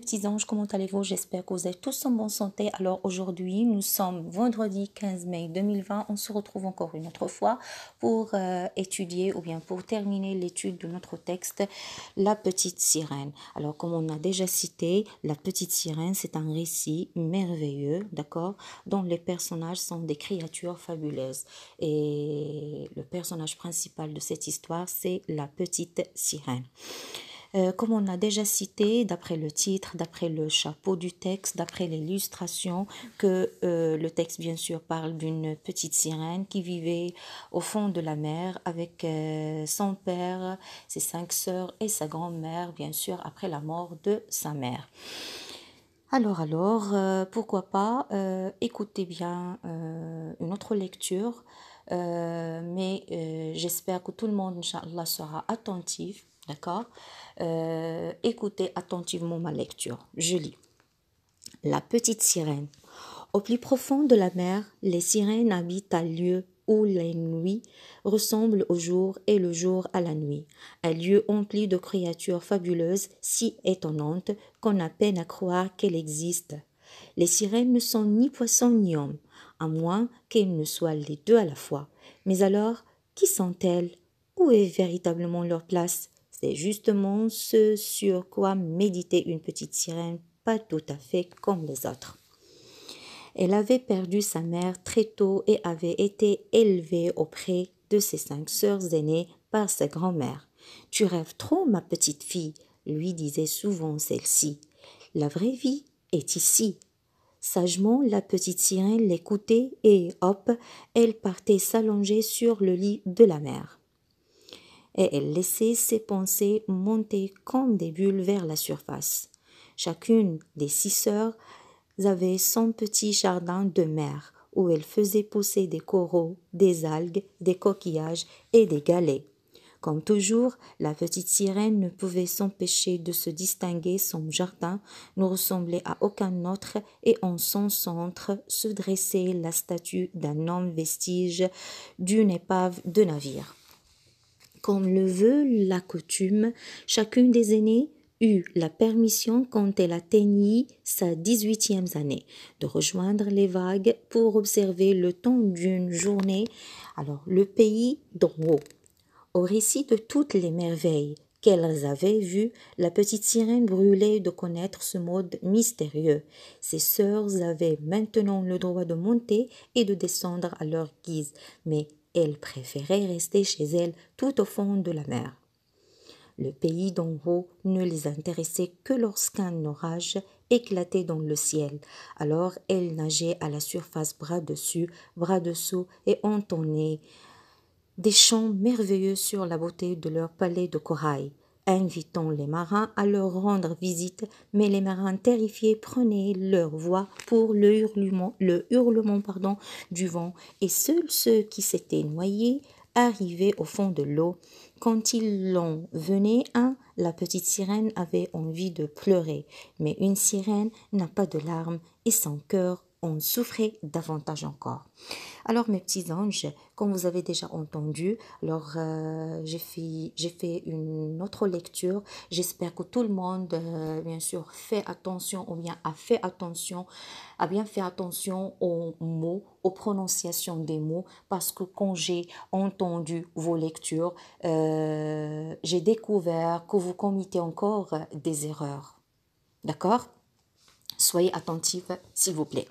petits anges, comment allez-vous? J'espère que vous êtes tous en bonne santé. Alors aujourd'hui, nous sommes vendredi 15 mai 2020. On se retrouve encore une autre fois pour étudier ou bien pour terminer l'étude de notre texte, La Petite Sirène. Alors comme on a déjà cité, La Petite Sirène, c'est un récit merveilleux, d'accord, dont les personnages sont des créatures fabuleuses. Et le personnage principal de cette histoire, c'est la Petite Sirène. Comme on a déjà cité, d'après le titre, d'après le chapeau du texte, d'après l'illustration, que le texte bien sûr parle d'une petite sirène qui vivait au fond de la mer avec son père, ses 5 sœurs et sa grand-mère, bien sûr, après la mort de sa mère. Alors, pourquoi pas écoutez bien une autre lecture, mais j'espère que tout le monde, Inch'Allah, sera attentif, d'accord. Écoutez attentivement ma lecture. Je lis. La petite sirène. Au plus profond de la mer, les sirènes habitent un lieu où la nuit ressemble au jour et le jour à la nuit. Un lieu empli de créatures fabuleuses si étonnantes qu'on a peine à croire qu'elles existent. Les sirènes ne sont ni poissons ni hommes, à moins qu'elles ne soient les deux à la fois. Mais alors, qui sont-elles? Où est véritablement leur place? C'est justement ce sur quoi méditait une petite sirène, pas tout à fait comme les autres. Elle avait perdu sa mère très tôt et avait été élevée auprès de ses 5 sœurs aînées par sa grand-mère. « Tu rêves trop, ma petite fille, lui disait souvent celle-ci. La vraie vie est ici. » Sagement, la petite sirène l'écoutait et, hop, elle partait s'allonger sur le lit de la mère. Et elle laissait ses pensées monter comme des bulles vers la surface. Chacune des 6 sœurs avait son petit jardin de mer où elle faisait pousser des coraux, des algues, des coquillages et des galets. Comme toujours, la petite sirène ne pouvait s'empêcher de se distinguer. Son jardin ne ressemblait à aucun autre et en son centre se dressait la statue d'un homme vestige d'une épave de navire. Comme le veut la coutume, chacune des aînées eut la permission quand elle atteignit sa 18e année de rejoindre les vagues pour observer le temps d'une journée, alors le pays d'en haut. Au récit de toutes les merveilles qu'elles avaient vues, la petite sirène brûlait de connaître ce mode mystérieux. Ses sœurs avaient maintenant le droit de monter et de descendre à leur guise, mais elles préféraient rester chez elles tout au fond de la mer. Le pays d'en haut ne les intéressait que lorsqu'un orage éclatait dans le ciel. Alors elles nageaient à la surface bras dessus, bras dessous et entonnaient des chants merveilleux sur la beauté de leur palais de corail, invitant les marins à leur rendre visite, mais les marins terrifiés prenaient leur voix pour le hurlement du vent, et seuls ceux qui s'étaient noyés arrivaient au fond de l'eau. Quand il en venait un, la petite sirène avait envie de pleurer, mais une sirène n'a pas de larmes et son cœur en souffrait davantage encore. Alors mes petits anges, comme vous avez déjà entendu, alors j'ai fait une autre lecture. J'espère que tout le monde, bien sûr, fait attention ou bien a bien fait attention aux mots, aux prononciations des mots, parce que quand j'ai entendu vos lectures, j'ai découvert que vous commettez encore des erreurs. D'accord? Soyez attentifs, s'il vous plaît.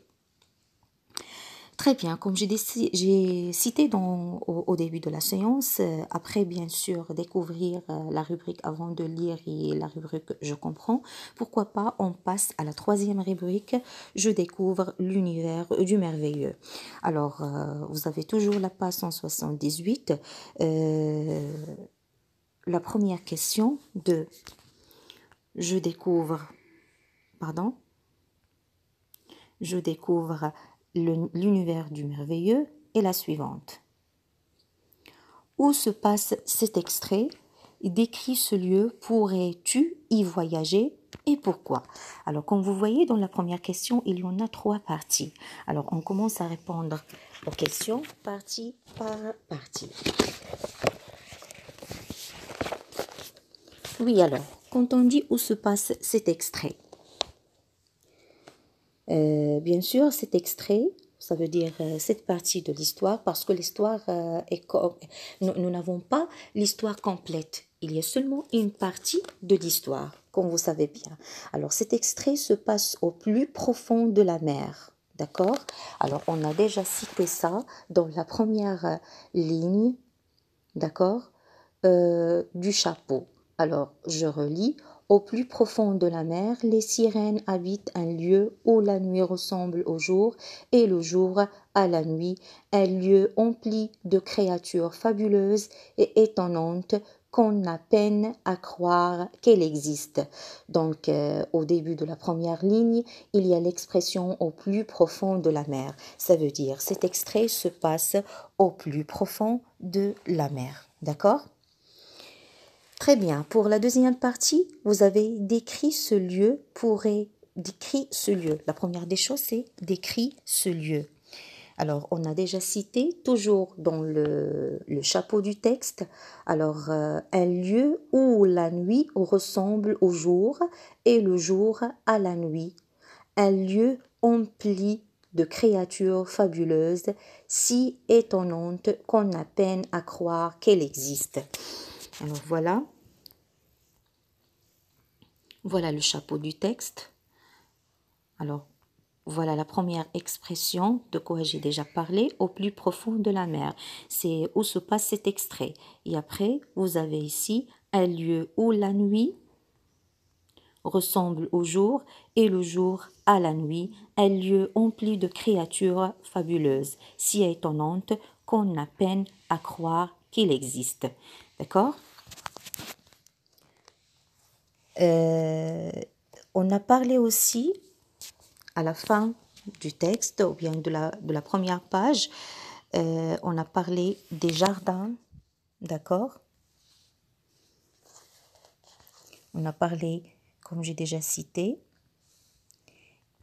Très bien, comme j'ai cité au début de la séance, après bien sûr découvrir la rubrique avant de lire et la rubrique je comprends, pourquoi pas on passe à la 3e rubrique, je découvre l'univers du merveilleux. Alors, vous avez toujours la page 178, la première question de je découvre l'univers du merveilleux est la suivante. Où se passe cet extrait? Décris ce lieu, pourrais-tu y voyager et pourquoi? Alors, comme vous voyez dans la première question, il y en a 3 parties. Alors, on commence à répondre aux questions partie par partie. Oui, alors, quand on dit où se passe cet extrait, Bien sûr, cet extrait, ça veut dire cette partie de l'histoire, parce que l'histoire nous n'avons pas l'histoire complète. Il y a seulement une partie de l'histoire, comme vous savez bien. Alors, cet extrait se passe au plus profond de la mer. D'accord? Alors, on a déjà cité ça dans la première ligne, d'accord, du chapeau. Alors, je relis. Au plus profond de la mer, les sirènes habitent un lieu où la nuit ressemble au jour et le jour à la nuit, un lieu empli de créatures fabuleuses et étonnantes qu'on a peine à croire qu'elle existe. Donc, au début de la première ligne, il y a l'expression au plus profond de la mer. Ça veut dire cet extrait se passe au plus profond de la mer. D'accord? Très bien. Pour la deuxième partie, vous avez décrit ce lieu, décrit ce lieu. La première des choses, c'est décrit ce lieu. Alors, on a déjà cité, toujours dans le chapeau du texte, alors un lieu où la nuit ressemble au jour et le jour à la nuit. Un lieu empli de créatures fabuleuses, si étonnantes qu'on a peine à croire qu'elles existent. Alors voilà. Voilà le chapeau du texte. Alors, voilà la première expression de quoi j'ai déjà parlé, au plus profond de la mer. C'est où se passe cet extrait. Et après, vous avez ici un lieu où la nuit ressemble au jour et le jour à la nuit, un lieu empli de créatures fabuleuses, si étonnantes qu'on a peine à croire qu'il existe. D'accord? On a parlé aussi à la fin du texte ou bien de la première page, on a parlé des jardins, d'accord? On a parlé, comme j'ai déjà cité,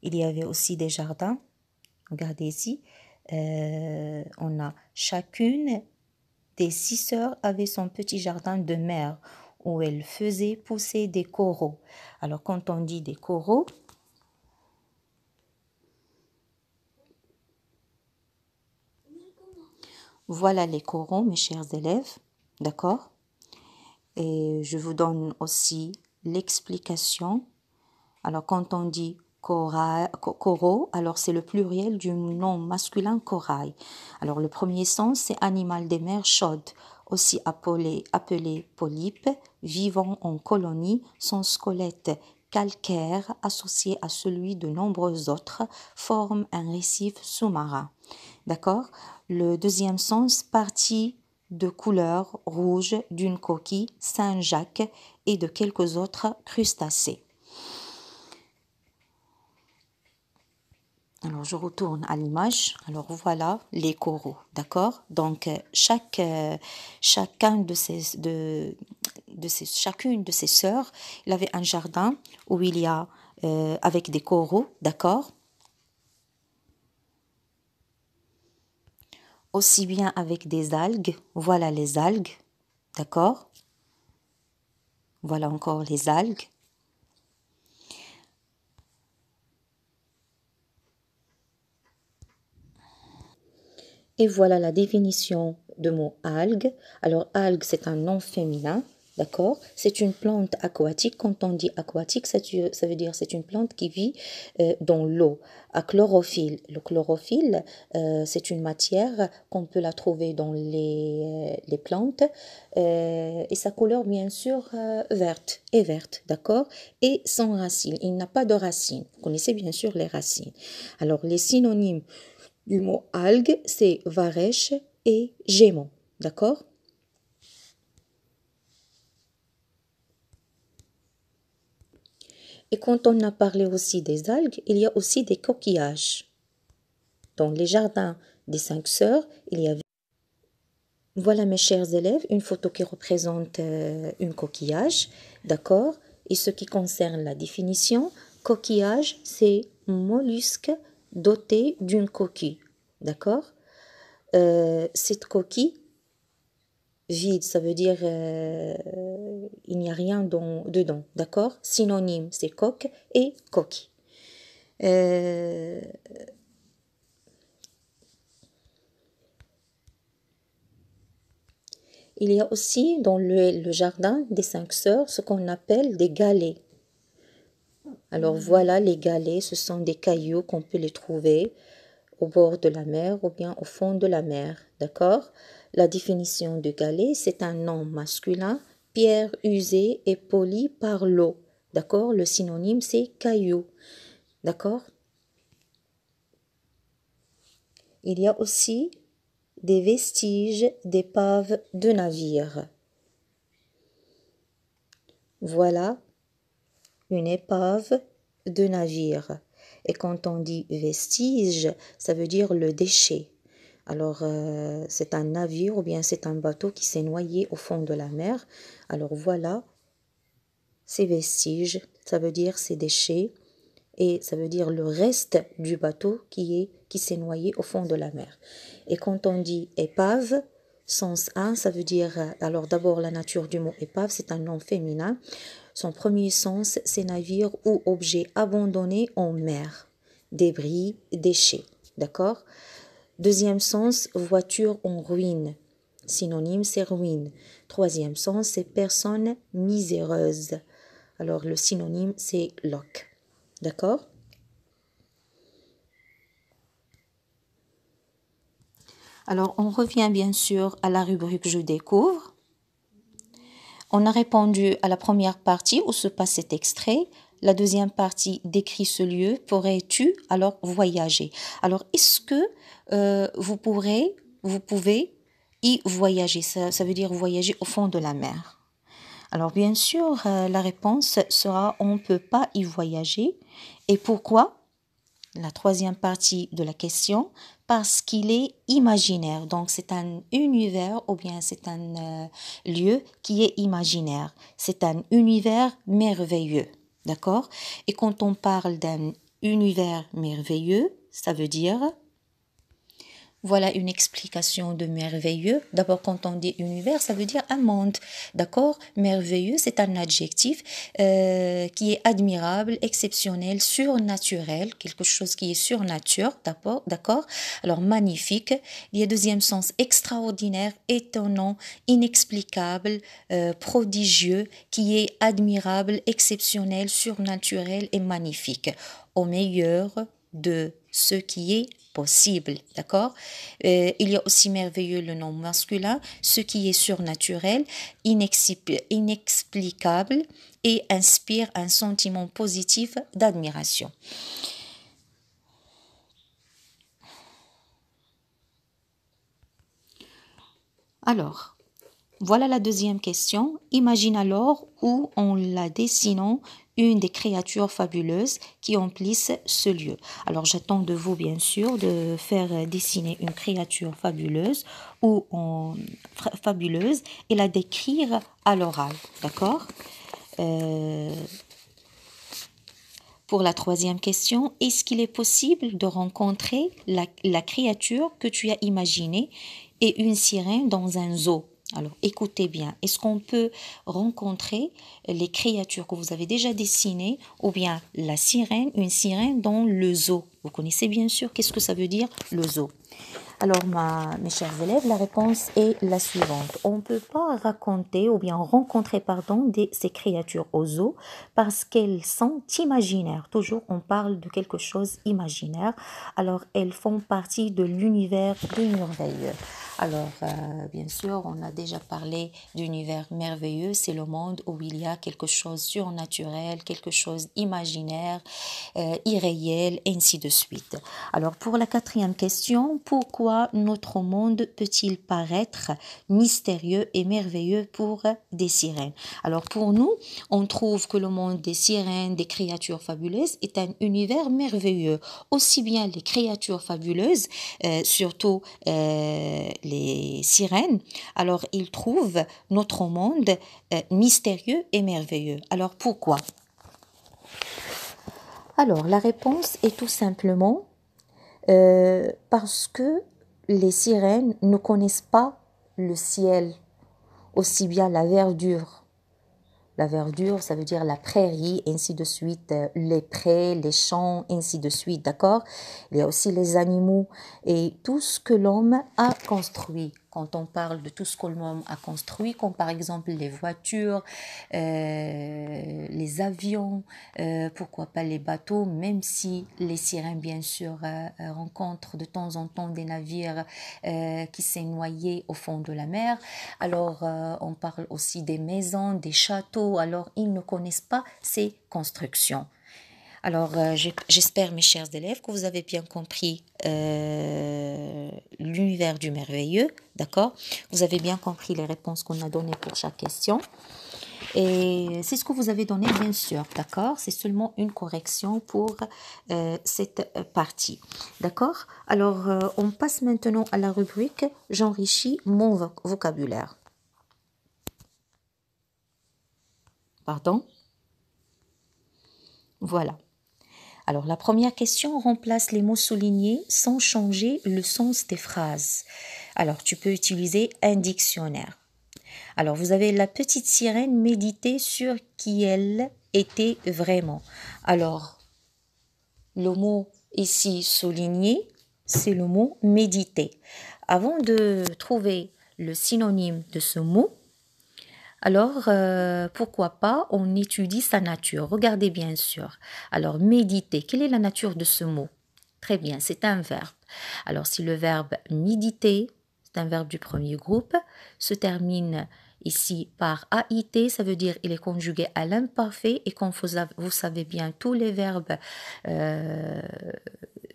il y avait aussi des jardins. Regardez ici, on a chacune des 6 sœurs avait son petit jardin de mer où elle faisait pousser des coraux. Alors quand on dit des coraux, voilà les coraux, mes chers élèves, d'accord? Et je vous donne aussi l'explication. Alors, quand on dit coraux, alors c'est le pluriel du nom masculin corail. Alors, le premier sens, c'est animal des mers chaudes, aussi appelé polype, vivant en colonie, son squelette calcaire, associé à celui de nombreux autres, forme un récif sous-marin. D'accord? Le deuxième sens, partie de couleur rouge d'une coquille Saint-Jacques et de quelques autres crustacés. Alors, je retourne à l'image. Alors, voilà les coraux, d'accord? Donc, chacune de ces sœurs, il avait un jardin où il y a avec des coraux, d'accord? Aussi bien avec des algues, voilà les algues, d'accord? Voilà encore les algues. Et voilà la définition de mot algue. Alors, algue, c'est un nom féminin, d'accord? C'est une plante aquatique. Quand on dit aquatique, ça veut dire c'est une plante qui vit dans l'eau, à chlorophylle. Le chlorophylle, c'est une matière qu'on peut la trouver dans les plantes et sa couleur, bien sûr, verte, d'accord? Et sans racines. Il n'a pas de racines. Vous connaissez bien sûr les racines. Alors, les synonymes du mot algue, c'est varech et gémeaux. D'accord? Et quand on a parlé aussi des algues, il y a aussi des coquillages. Dans les jardins des 5 sœurs, il y avait. Voilà, mes chers élèves, une photo qui représente un coquillage. D'accord? Et ce qui concerne la définition, coquillage, c'est mollusque doté d'une coquille. D'accord? Cette coquille vide, ça veut dire il n'y a rien dedans, d'accord? Synonyme, c'est coque et coquille. Euh, il y a aussi dans le jardin des 5 sœurs ce qu'on appelle des galets. Alors voilà, les galets, ce sont des cailloux qu'on peut les trouver au bord de la mer ou bien au fond de la mer, d'accord? La définition du galet, c'est un nom masculin, pierre usée et polie par l'eau, d'accord? Le synonyme, c'est caillou, d'accord? Il y a aussi des vestiges d'épaves de navires. Voilà une épave de navire. Et quand on dit vestige, ça veut dire le déchet. Alors, c'est un navire ou bien c'est un bateau qui s'est noyé au fond de la mer. Alors voilà, ces vestiges, ça veut dire ces déchets et ça veut dire le reste du bateau qui s'est noyé au fond de la mer. Et quand on dit épave, sens 1, ça veut dire, alors d'abord la nature du mot épave, c'est un nom féminin. Son premier sens, c'est navire ou objet abandonné en mer, débris, déchets, d'accord? Deuxième sens, voiture en ruine. Synonyme, c'est ruine. Troisième sens, c'est personne miséreuse. Alors, le synonyme, c'est loc. D'accord? Alors, on revient bien sûr à la rubrique Je découvre. On a répondu à la première partie où se passe cet extrait. La deuxième partie décrit ce lieu. Pourrais-tu alors voyager? Alors, est-ce que vous pouvez y voyager? Ça veut dire voyager au fond de la mer. Alors, bien sûr, la réponse sera on ne peut pas y voyager. Et pourquoi? La troisième partie de la question, parce qu'il est imaginaire. Donc, c'est un univers ou bien c'est un lieu qui est imaginaire. C'est un univers merveilleux. D'accord? Et quand on parle d'un univers merveilleux, ça veut dire... Voilà une explication de merveilleux. D'abord, quand on dit univers, ça veut dire un monde. D'accord? Merveilleux, c'est un adjectif qui est admirable, exceptionnel, surnaturel, quelque chose qui est surnature. D'accord? Alors, magnifique. Il y a deuxième sens, extraordinaire, étonnant, inexplicable, prodigieux, qui est admirable, exceptionnel, surnaturel et magnifique. Au meilleur de ce qui est possible, d'accord? Il y a aussi merveilleux le nom masculin, ce qui est surnaturel, inexplicable et inspire un sentiment positif d'admiration. Alors, voilà la deuxième question. Imagine alors où, en la dessinant, une des créatures fabuleuses qui emplissent ce lieu. Alors j'attends de vous bien sûr de faire dessiner une créature fabuleuse fabuleuse et la décrire à l'oral, d'accord? Pour la troisième question, est-ce qu'il est possible de rencontrer la créature que tu as imaginée et une sirène dans un zoo? Alors, écoutez bien, est-ce qu'on peut rencontrer les créatures que vous avez déjà dessinées ou bien une sirène dans le zoo? Vous connaissez bien sûr qu'est-ce que ça veut dire le zoo. Alors, mes chers élèves, la réponse est la suivante. On ne peut pas raconter ou bien rencontrer ces créatures au zoo parce qu'elles sont imaginaires. Toujours, on parle de quelque chose imaginaire. Alors, elles font partie de l'univers merveilleux. Alors, bien sûr, on a déjà parlé d'univers merveilleux. C'est le monde où il y a quelque chose de surnaturel, quelque chose d'imaginaire, irréel, et ainsi de suite. Alors, pour la quatrième question, pourquoi notre monde peut-il paraître mystérieux et merveilleux pour des sirènes? Alors, pour nous, on trouve que le monde des sirènes, des créatures fabuleuses, est un univers merveilleux. Aussi bien les créatures fabuleuses, surtout les sirènes, alors ils trouvent notre monde mystérieux et merveilleux. Alors, pourquoi? Alors, la réponse est tout simplement parce que les sirènes ne connaissent pas le ciel, aussi bien la verdure La verdure, ça veut dire la prairie, ainsi de suite, les prés, les champs, ainsi de suite, d'accord? Il y a aussi les animaux et tout ce que l'homme a construit. Quand on parle de tout ce que l'homme a construit, comme par exemple les voitures, les avions, pourquoi pas les bateaux, même si les sirènes, bien sûr, rencontrent de temps en temps des navires qui s'est noyé au fond de la mer. Alors, on parle aussi des maisons, des châteaux. Alors, ils ne connaissent pas ces constructions. Alors, j'espère, mes chers élèves, que vous avez bien compris l'univers du merveilleux, d'accord? Vous avez bien compris les réponses qu'on a données pour chaque question. Et c'est ce que vous avez donné, bien sûr, d'accord? C'est seulement une correction pour cette partie, d'accord? Alors, on passe maintenant à la rubrique « J'enrichis mon vocabulaire ». Pardon? Voilà. Alors, la première question remplace les mots soulignés sans changer le sens des phrases. Alors, tu peux utiliser un dictionnaire. Alors, vous avez la petite sirène méditer sur qui elle était vraiment. Alors, le mot ici souligné, c'est le mot méditer. Avant de trouver le synonyme de ce mot, alors pourquoi pas on étudie sa nature. Regardez bien sûr. Alors, méditer, quelle est la nature de ce mot? Très bien, c'est un verbe. Alors, si le verbe méditer, c'est un verbe du premier groupe, se termine ici par AIT, ça veut dire il est conjugué à l'imparfait et comme vous savez bien, tous les verbes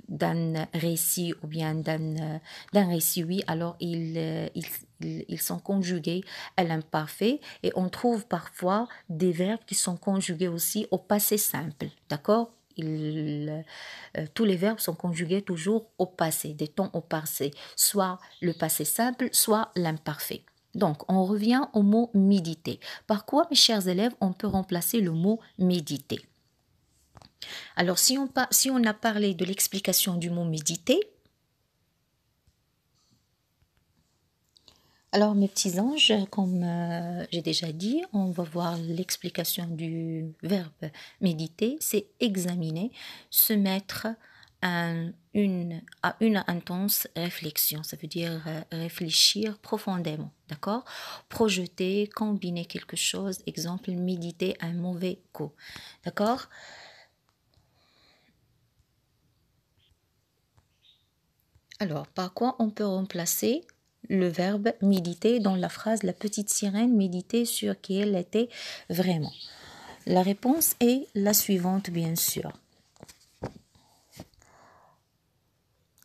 d'un récit ou bien d'un récit, oui, alors ils sont conjugués à l'imparfait et on trouve parfois des verbes qui sont conjugués aussi au passé simple, d'accord? Tous les verbes sont conjugués toujours au passé, des temps au passé, soit le passé simple, soit l'imparfait. Donc, on revient au mot méditer. Par quoi, mes chers élèves, on peut remplacer le mot méditer? Alors, si on a parlé de l'explication du mot méditer, alors mes petits anges, comme j'ai déjà dit, on va voir l'explication du verbe méditer, c'est examiner, se mettre à une intense réflexion, ça veut dire réfléchir profondément, d'accord? Projeter, combiner quelque chose, exemple, méditer un mauvais coup, d'accord? Alors, par quoi on peut remplacer le verbe méditer dans la phrase la petite sirène méditait sur qui elle était vraiment? La réponse est la suivante, bien sûr.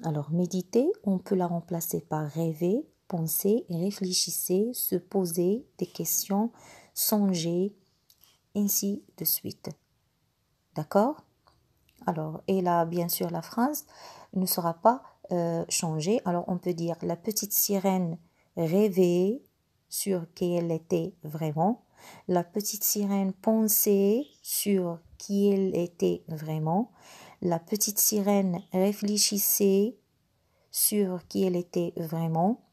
Alors, méditer, on peut la remplacer par rêver, penser, réfléchir, se poser des questions, songer, ainsi de suite. D'accord? Alors, et là, bien sûr, la phrase ne sera pas changée. Alors, on peut dire la petite sirène rêvait sur qui elle était vraiment. La petite sirène pensait sur qui elle était vraiment. La petite sirène réfléchissait sur qui elle était vraiment.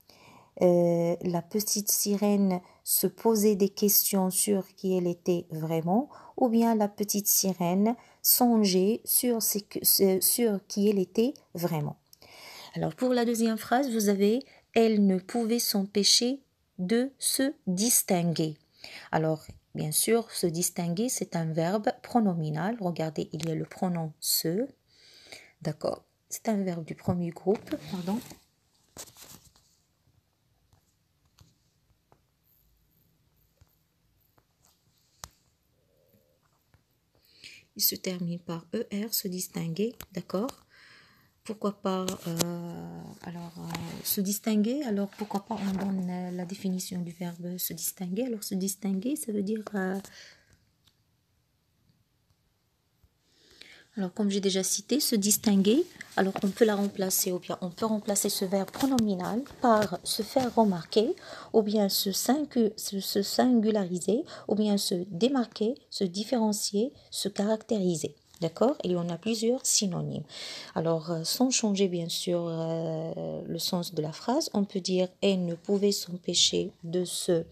La petite sirène se posait des questions sur qui elle était vraiment, ou bien la petite sirène songeait sur qui elle était vraiment. Alors pour la deuxième phrase, vous avez « elle ne pouvait s'empêcher de se distinguer ». Alors bien sûr, se distinguer, c'est un verbe pronominal. Regardez, il y a le pronom « se ». D'accord, c'est un verbe du premier groupe, pardon. Il se termine par ER, se distinguer, d'accord? Pourquoi pas, se distinguer, alors pourquoi pas on donne la définition du verbe se distinguer. Alors se distinguer, ça veut dire, alors comme j'ai déjà cité, se distinguer, alors on peut la remplacer, ou bien on peut remplacer ce verbe pronominal par se faire remarquer, ou bien se singulariser, ou bien se démarquer, se différencier, se caractériser. D'accord? Et on a plusieurs synonymes. Alors, sans changer bien sûr le sens de la phrase, on peut dire « elle ne pouvait s'empêcher de se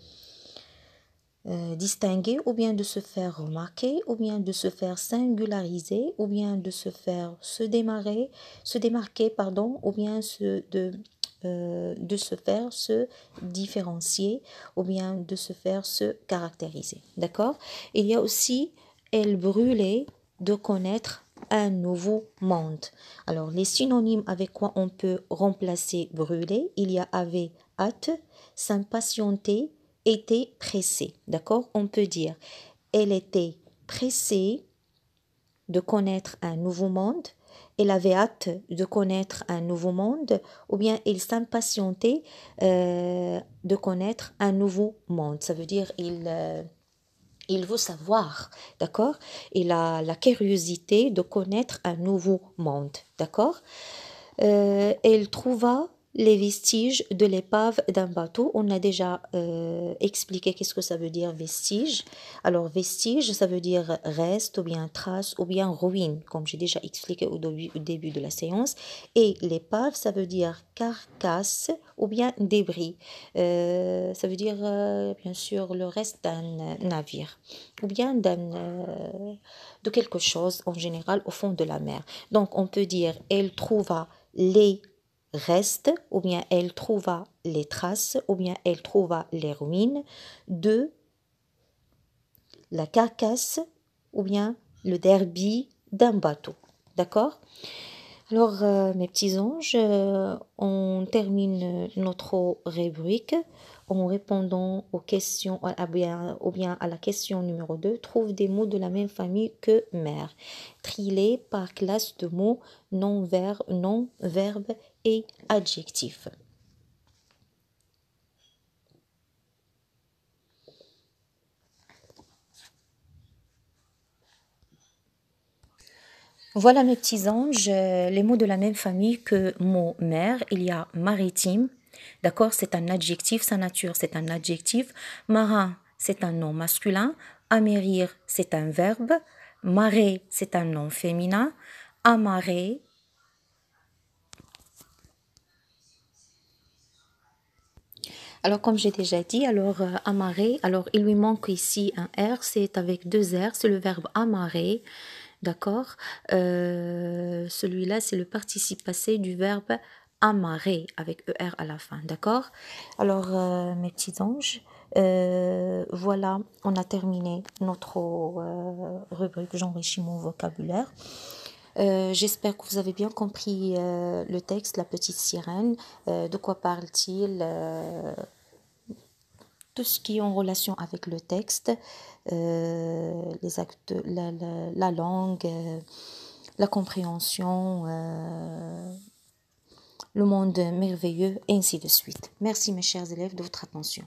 distinguer, ou bien de se faire remarquer, ou bien de se faire singulariser, ou bien de se faire se démarquer, pardon, ou bien de se faire se différencier, ou bien de se faire se caractériser. D'accord? Il y a aussi elle brûlait de connaître un nouveau monde. Alors, les synonymes avec quoi on peut remplacer brûler, il y a avait hâte, s'impatienter, était pressée. D'accord? On peut dire elle était pressée de connaître un nouveau monde, elle avait hâte de connaître un nouveau monde, ou bien elle s'impatientait de connaître un nouveau monde. Ça veut dire il veut savoir, d'accord? Il a la curiosité de connaître un nouveau monde, d'accord? Elle trouva les vestiges de l'épave d'un bateau. On a déjà expliqué qu'est-ce que ça veut dire vestige. Alors vestige, ça veut dire reste ou bien trace ou bien ruine, comme j'ai déjà expliqué au début de la séance. Et l'épave, ça veut dire carcasse ou bien débris. Ça veut dire bien sûr le reste d'un navire ou bien de quelque chose en général au fond de la mer. Donc on peut dire elle trouva les restes, ou bien elle trouva les traces, ou bien elle trouva les ruines de la carcasse, ou bien le derby d'un bateau. D'accord? Alors, mes petits anges, on termine notre rubrique en répondant aux questions, ou bien à la question numéro 2. Trouve des mots de la même famille que mère. Trie-les par classe de mots non verbes et adjectifs. Voilà mes petits anges, les mots de la même famille que mot mère. Il y a maritime, d'accord, c'est un adjectif, sa nature c'est un adjectif. Marin, c'est un nom masculin. Amérir, c'est un verbe. Marée, c'est un nom féminin. Amarrer. Alors comme j'ai déjà dit, alors amarrer, alors il lui manque ici un R, c'est avec deux R, c'est le verbe amarrer. D'accord? Celui-là, c'est le participe passé du verbe amarrer avec ER à la fin. D'accord? Alors, mes petits anges, voilà, on a terminé notre rubrique J'enrichis mon vocabulaire. J'espère que vous avez bien compris le texte, la petite sirène. De quoi parle-t-il? Tout ce qui est en relation avec le texte, les actes, la langue, la compréhension, le monde merveilleux, et ainsi de suite. Merci mes chers élèves de votre attention.